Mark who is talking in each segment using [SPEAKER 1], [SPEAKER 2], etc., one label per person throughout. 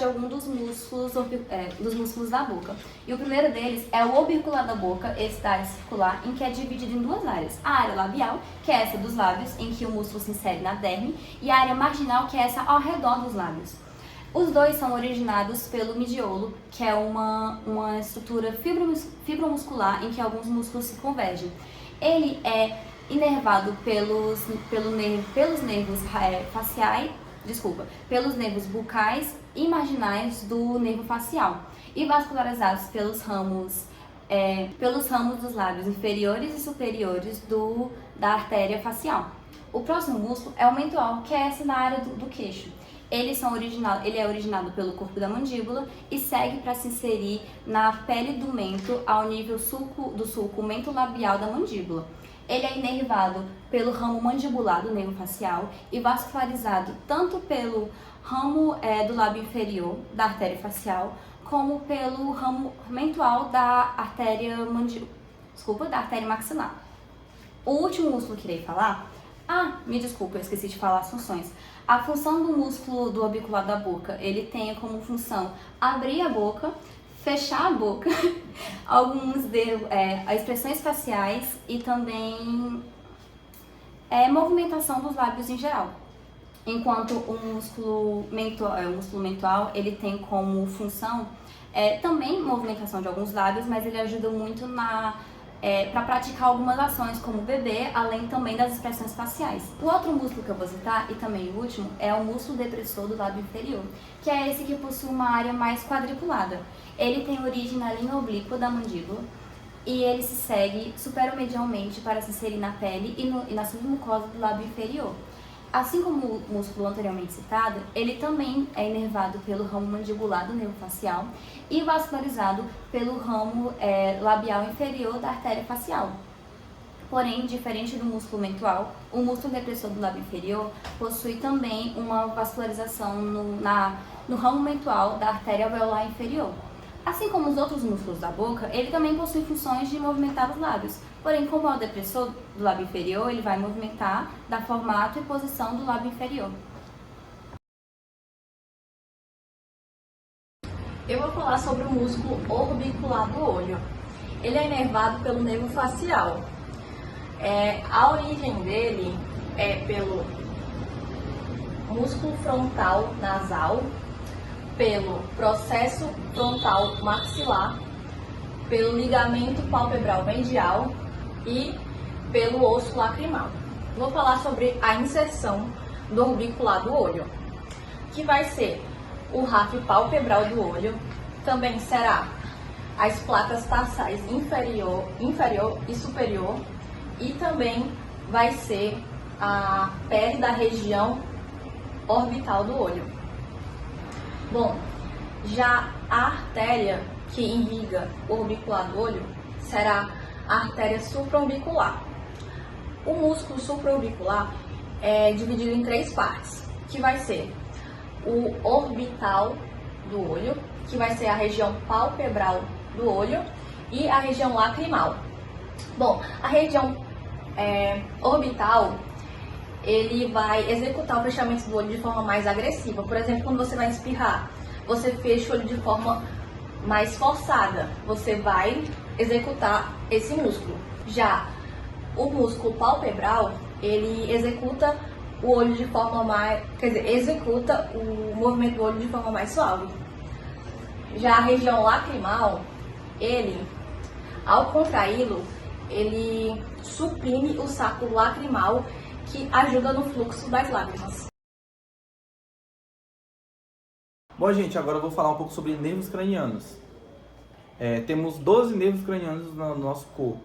[SPEAKER 1] de algum dos músculos da boca. E o primeiro deles é o orbicular da boca, esse da área circular, em que é dividido em duas áreas. A área labial, que é essa dos lábios, em que o músculo se insere na derme, e a área marginal, que é essa ao redor dos lábios. Os dois são originados pelo mediolo, que é uma estrutura fibromuscular em que alguns músculos se convergem. Ele é inervado pelos nervos bucais e marginais do nervo facial e vascularizados pelos ramos dos lábios inferiores e superiores da artéria facial. O próximo músculo é o mental, que é essa na área do queixo. Ele é originado pelo corpo da mandíbula e segue para se inserir na pele do mento ao nível do sulco mentolabial da mandíbula. Ele é inervado pelo ramo mandibular do nervo facial e vascularizado tanto pelo ramo do lábio inferior da artéria facial, como pelo ramo mental da artéria maxilar. O último músculo que irei falar... me desculpa, eu esqueci de falar as funções. A função do músculo do orbicular da boca, ele tem como função abrir a boca, fechar a boca, expressões faciais e também movimentação dos lábios em geral. Enquanto o músculo mental, ele tem como função também movimentação de alguns lábios, mas ele ajuda muito para praticar algumas ações, como beber, além também das expressões faciais. O outro músculo que eu vou citar, e também o último, é o músculo depressor do lábio inferior, que é esse que possui uma área mais quadriculada. Ele tem origem na linha oblíqua da mandíbula e ele se segue superomedialmente para se inserir na pele e na submucosa do lábio inferior. Assim como o músculo anteriormente citado, ele também é inervado pelo ramo mandibular do nervo facial e vascularizado pelo ramo labial inferior da artéria facial. Porém, diferente do músculo mental, o músculo depressor do lábio inferior possui também uma vascularização no ramo mental da artéria alveolar inferior. Assim como os outros músculos da boca, ele também possui funções de movimentar os lábios. Porém, como é o depressor do lábio inferior, ele vai movimentar da formato e posição do lábio inferior.
[SPEAKER 2] Eu vou falar sobre o músculo orbicular do olho. Ele é inervado pelo nervo facial. A origem dele é pelo músculo frontal nasal, pelo processo frontal maxilar, pelo ligamento palpebral medial e pelo osso lacrimal. Vou falar sobre a inserção do orbicular do olho, que vai ser o ráfio palpebral do olho, também será as placas tarsais inferior e superior, e também vai ser a pele da região orbital do olho. Bom, já a artéria que irriga o orbicular do olho será a artéria supraorbicular. O músculo supraorbicular é dividido em três partes, que vai ser o orbital do olho, que vai ser a região palpebral do olho, e a região lacrimal. Bom, a região orbital, ele vai executar o fechamento do olho de forma mais agressiva. Por exemplo, quando você vai espirrar, você fecha o olho de forma mais forçada, você vai executar esse músculo. Já o músculo palpebral, ele executa o olho de forma mais, executa o movimento do olho de forma mais suave. Já a região lacrimal, ele, ao contraí-lo, ele suprime o saco lacrimal, que ajuda no fluxo das lágrimas.
[SPEAKER 3] Bom, gente, agora eu vou falar um pouco sobre nervos cranianos. Temos 12 nervos cranianos no nosso corpo.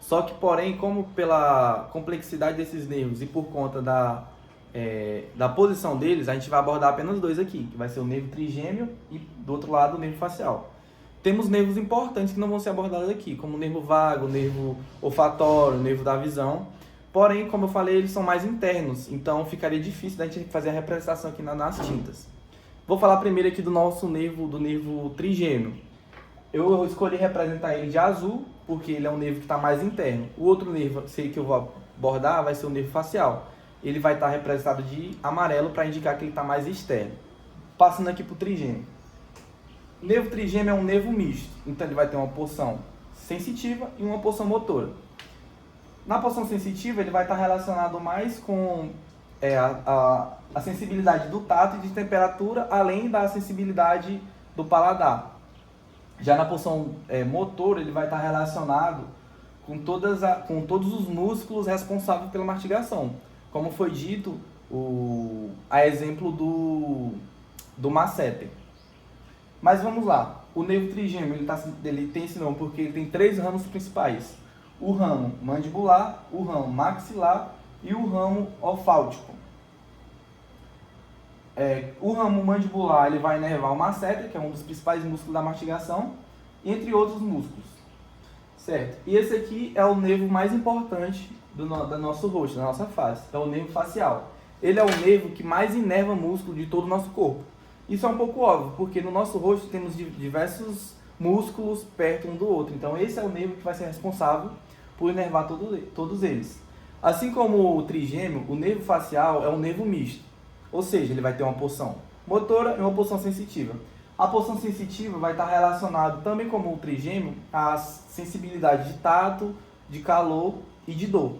[SPEAKER 3] Só que, porém, como pela complexidade desses nervos e por conta da posição deles, a gente vai abordar apenas dois aqui, que vai ser o nervo trigêmeo e, do outro lado, o nervo facial. Temos nervos importantes que não vão ser abordados aqui, como o nervo vago, o nervo olfatório, o nervo da visão. Porém, como eu falei, eles são mais internos, então ficaria difícil da gente fazer a representação aqui nas tintas. Vou falar primeiro aqui do nervo trigêmeo. Eu escolhi representar ele de azul, porque ele é um nervo que está mais interno. O outro nervo que eu vou abordar vai ser o nervo facial. Ele vai estar representado de amarelo para indicar que ele está mais externo. passando aqui para o trigêmeo. O nervo trigêmeo é um nervo misto, então ele vai ter uma porção sensitiva e uma porção motora. Na porção sensitiva, ele vai estar relacionado mais com a sensibilidade do tato e de temperatura, além da sensibilidade do paladar. Já na porção motora, ele vai estar relacionado com todos os músculos responsáveis pela mastigação. Como foi dito, a exemplo do masseter. Mas vamos lá, o nervo trigêmeo ele tem esse nome porque ele tem 3 ramos principais. O ramo mandibular, o ramo maxilar e o ramo olfáutico. O ramo mandibular ele vai inervar o masseter, que é um dos principais músculos da mastigação, entre outros músculos. Certo? E esse aqui é o nervo mais importante do nosso rosto, da nossa face. É o nervo facial. Ele é o nervo que mais inerva músculo de todo o nosso corpo. Isso é um pouco óbvio, porque no nosso rosto temos diversos músculos perto um do outro. Então esse é o nervo que vai ser responsável por inervar todos eles. Assim como o trigêmeo, o nervo facial é um nervo misto. Ou seja, ele vai ter uma porção motora e uma porção sensitiva. A porção sensitiva vai estar relacionada, também como o trigêmeo, à sensibilidade de tato, de calor e de dor.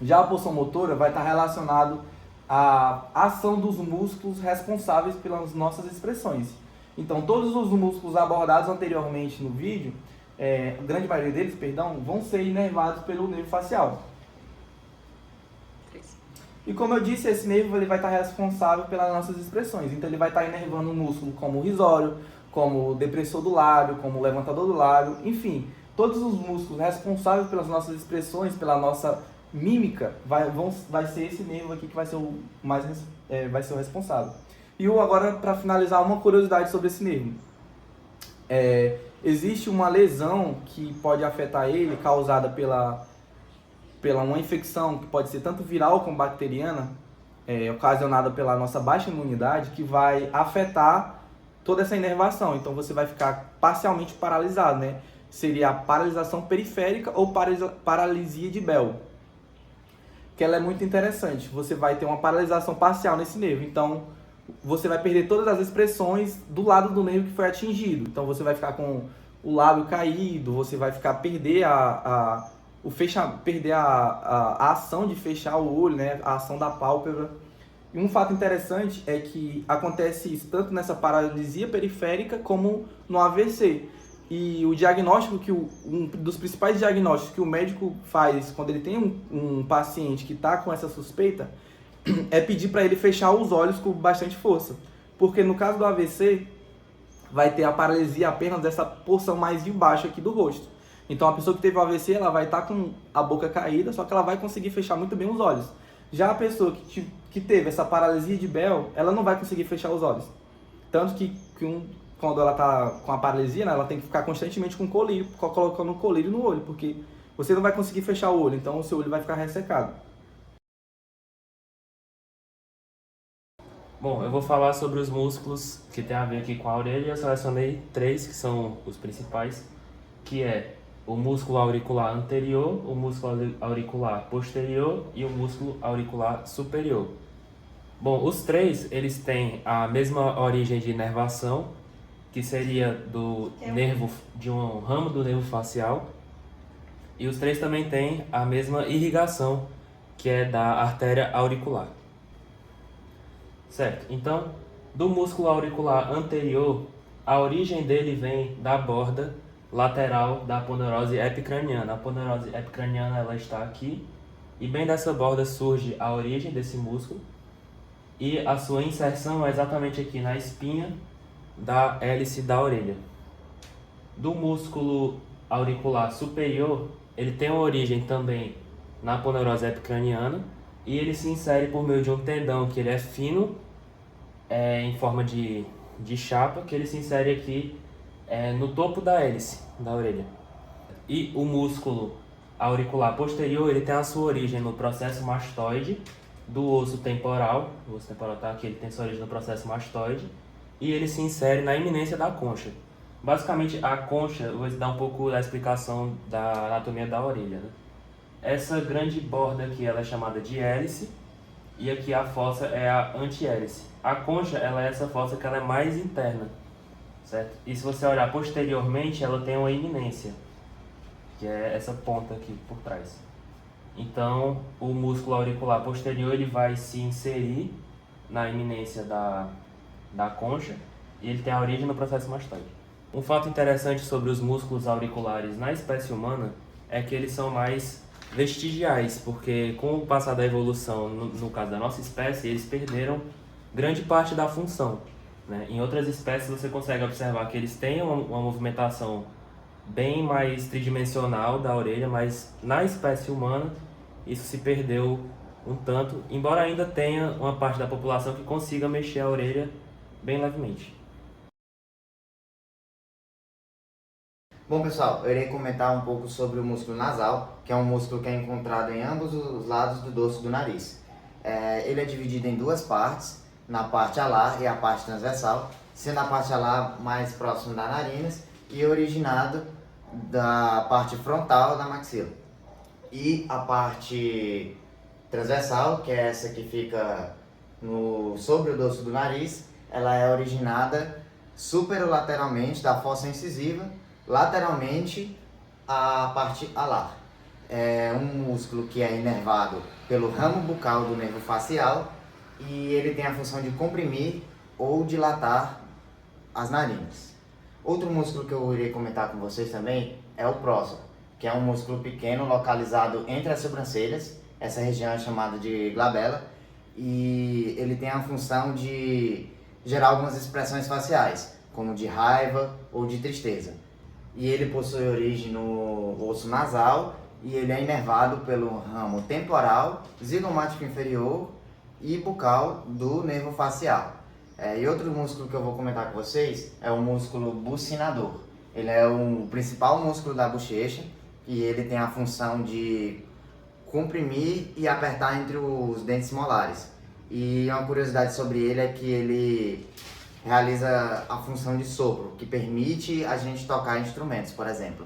[SPEAKER 3] Já a porção motora vai estar relacionada à ação dos músculos responsáveis pelas nossas expressões. Então, todos os músculos abordados anteriormente no vídeo, a grande maioria deles, vão ser inervados pelo nervo facial. E como eu disse, esse nervo ele vai estar responsável pelas nossas expressões. Então ele vai estar inervando um músculo como o risório, como o depressor do lábio, como o levantador do lábio, enfim. Todos os músculos responsáveis pelas nossas expressões, pela nossa mímica, vai ser esse nervo aqui que vai ser o responsável. E agora, para finalizar, uma curiosidade sobre esse nervo. Existe uma lesão que pode afetar ele, causada pela uma infecção que pode ser tanto viral como bacteriana, ocasionada pela nossa baixa imunidade, que vai afetar toda essa inervação. Então você vai ficar parcialmente paralisado, né? Seria a paralisação periférica ou paralisia de Bell. Que ela é muito interessante. Você vai ter uma paralisação parcial nesse nervo. Então você vai perder todas as expressões do lado do nervo que foi atingido. Então você vai ficar com o lábio caído, você vai perder a ação de fechar o olho, né? A ação da pálpebra. E um fato interessante é que acontece isso tanto nessa paralisia periférica como no AVC. E o diagnóstico um dos principais diagnósticos que o médico faz quando ele tem um paciente que está com essa suspeita é pedir para ele fechar os olhos com bastante força. Porque no caso do AVC, vai ter a paralisia apenas dessa porção mais de baixo aqui do rosto. Então a pessoa que teve o AVC, ela vai estar com a boca caída, só que ela vai conseguir fechar muito bem os olhos. Já a pessoa que teve essa paralisia de Bell, ela não vai conseguir fechar os olhos. Tanto que quando ela está com a paralisia, né, ela tem que ficar constantemente com colírio, colocando colírio no olho, porque você não vai conseguir fechar o olho, então o seu olho vai ficar ressecado.
[SPEAKER 4] Bom, eu vou falar sobre os músculos que tem a ver aqui com a orelha. Eu selecionei 3 que são os principais, que é o músculo auricular anterior, o músculo auricular posterior e o músculo auricular superior. Bom, os 3, eles têm a mesma origem de inervação, que seria do nervo, de um ramo do nervo facial. E os 3 também têm a mesma irrigação, que é da artéria auricular. Certo? Então, do músculo auricular anterior, a origem dele vem da borda lateral da aponeurose epicraniana. A aponeurose epicraniana ela está aqui, e bem dessa borda surge a origem desse músculo, e a sua inserção é exatamente aqui na espinha da hélice da orelha. Do músculo auricular superior, ele tem uma origem também na aponeurose epicraniana, e ele se insere por meio de um tendão que ele é fino, em forma de chapa, que ele se insere aqui no topo da hélice da orelha. E o músculo auricular posterior, ele tem a sua origem no processo mastoide do osso temporal. O osso temporal está aqui, ele tem sua origem no processo mastoide, e ele se insere na iminência da concha. Basicamente, a concha, eu vou dar um pouco da explicação da anatomia da orelha, né? Essa grande borda aqui ela é chamada de hélice, e aqui a fossa é a antihélice. A concha, ela é essa fossa que ela é mais interna, certo? E se você olhar posteriormente, ela tem uma iminência, que é essa ponta aqui por trás. Então, o músculo auricular posterior ele vai se inserir na iminência da concha e ele tem a origem no processo mastoide. Um fato interessante sobre os músculos auriculares na espécie humana é que eles são mais vestigiais, porque com o passar da evolução, no caso da nossa espécie, eles perderam grande parte da função, né? Em outras espécies você consegue observar que eles têm uma movimentação bem mais tridimensional da orelha, mas na espécie humana isso se perdeu um tanto, embora ainda tenha uma parte da população que consiga mexer a orelha bem levemente.
[SPEAKER 5] Bom, pessoal, eu irei comentar um pouco sobre o músculo nasal, que é um músculo que é encontrado em ambos os lados do dorso do nariz. Ele é dividido em duas partes, na parte alar e a parte transversal, sendo a parte alar mais próximo da narinas e originado da parte frontal da maxila. E a parte transversal, que é essa que fica sobre o dorso do nariz, ela é originada superolateralmente da fossa incisiva, lateralmente à parte alar. É um músculo que é inervado pelo ramo bucal do nervo facial e ele tem a função de comprimir ou dilatar as narinas. Outro músculo que eu irei comentar com vocês também é o próximo, que é um músculo pequeno localizado entre as sobrancelhas. Essa região é chamada de glabela e ele tem a função de gerar algumas expressões faciais, como de raiva ou de tristeza. E ele possui origem no osso nasal e ele é inervado pelo ramo temporal, zigomático inferior e bucal do nervo facial. E outro músculo que eu vou comentar com vocês é o músculo bucinador. Ele é o principal músculo da bochecha e ele tem a função de comprimir e apertar entre os dentes molares. E uma curiosidade sobre ele é que ele realiza a função de sopro, que permite a gente tocar instrumentos, por exemplo.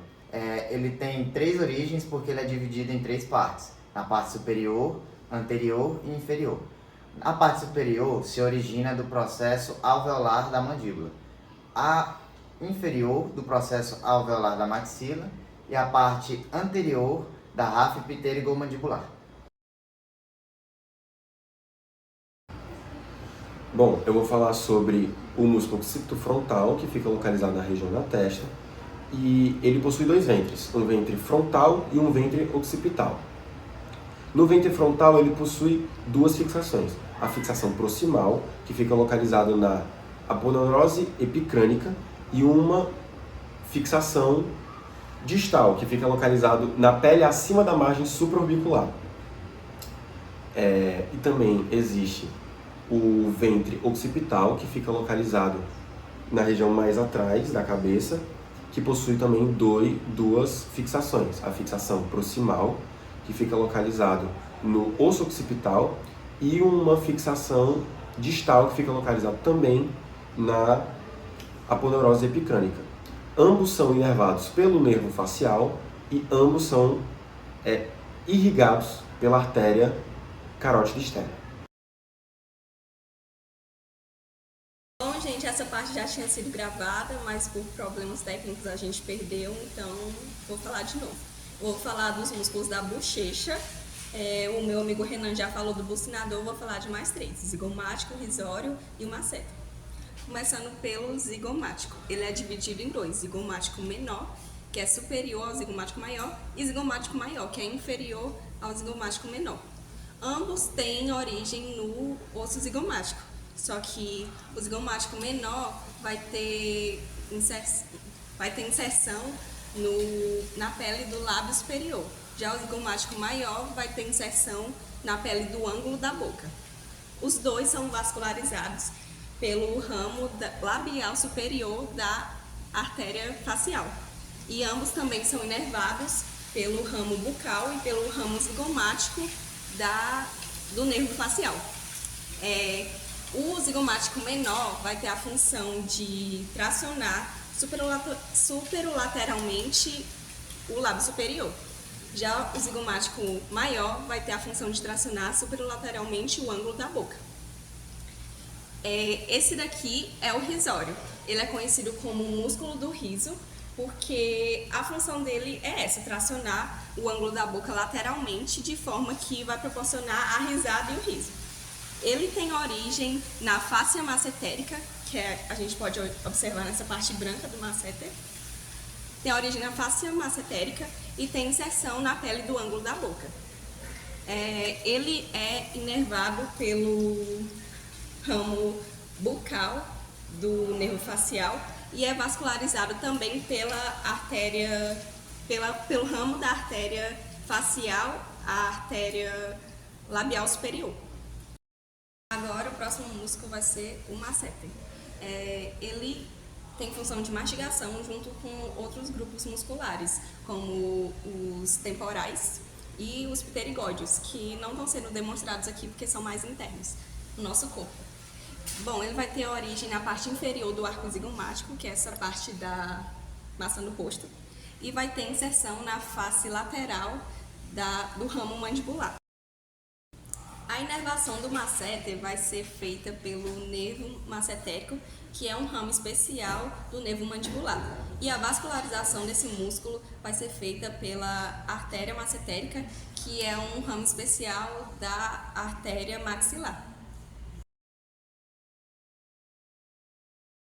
[SPEAKER 5] Ele tem 3 origens porque ele é dividido em 3 partes, na parte superior, anterior e inferior. A parte superior se origina do processo alveolar da mandíbula, a inferior do processo alveolar da maxila e a parte anterior da ráfia pterigomandibular.
[SPEAKER 6] Bom, eu vou falar sobre o músculo occipito frontal, que fica localizado na região da testa, e ele possui 2 ventres, um ventre frontal e um ventre occipital. No ventre frontal ele possui 2 fixações, a fixação proximal, que fica localizada na aponeurose epicrânica, e uma fixação distal, que fica localizado na pele acima da margem supraorbicular. E também existe o ventre occipital, que fica localizado na região mais atrás da cabeça, que possui também 2 fixações. A fixação proximal, que fica localizado no osso occipital, e uma fixação distal, que fica localizado também na aponeurose epicrânica. Ambos são inervados pelo nervo facial e ambos são irrigados pela artéria carótida externa.
[SPEAKER 2] Bom, gente, essa parte já tinha sido gravada, mas por problemas técnicos a gente perdeu, então vou falar de novo. Vou falar dos músculos da bochecha. O meu amigo Renan já falou do bucinador, vou falar de mais 3, zigomático, risório e o masseter. Começando pelo zigomático. Ele é dividido em 2, zigomático menor, que é superior ao zigomático maior, e zigomático maior, que é inferior ao zigomático menor. Ambos têm origem no osso zigomático, só que o zigomático menor vai ter inserção na pele do lábio superior. Já o zigomático maior vai ter inserção na pele do ângulo da boca. Os dois são vascularizados pelo ramo labial superior da artéria facial. E ambos também são inervados pelo ramo bucal e pelo ramo zigomático do nervo facial. O zigomático menor vai ter a função de tracionar superolateralmente o lábio superior.
[SPEAKER 7] Já o zigomático maior vai ter a função de tracionar superolateralmente o ângulo da boca. Esse daqui é o risório. Ele é conhecido como o músculo do riso, porque a função dele é essa, tracionar o ângulo da boca lateralmente, de forma que vai proporcionar a risada e o riso. Ele tem origem na fáscia massetérica, que a gente pode observar nessa parte branca do masseter. Tem origem na fáscia massetérica e tem inserção na pele do ângulo da boca. Ele é inervado pelo ramo bucal do nervo facial e é vascularizado também pela artéria, pelo ramo da artéria facial, a artéria labial superior. Agora o próximo músculo vai ser o masseter. Ele tem função de mastigação junto com outros grupos musculares, como os temporais e os pterigódeos, que não estão sendo demonstrados aqui porque são mais internos no nosso corpo. Bom, ele vai ter origem na parte inferior do arco zigomático, que é essa parte da maçã do rosto, e vai ter inserção na face lateral do ramo mandibular. A inervação do masseter vai ser feita pelo nervo massetérico, que é um ramo especial do nervo mandibular. E a vascularização desse músculo vai ser feita pela artéria massetérica, que é um ramo especial da artéria maxilar.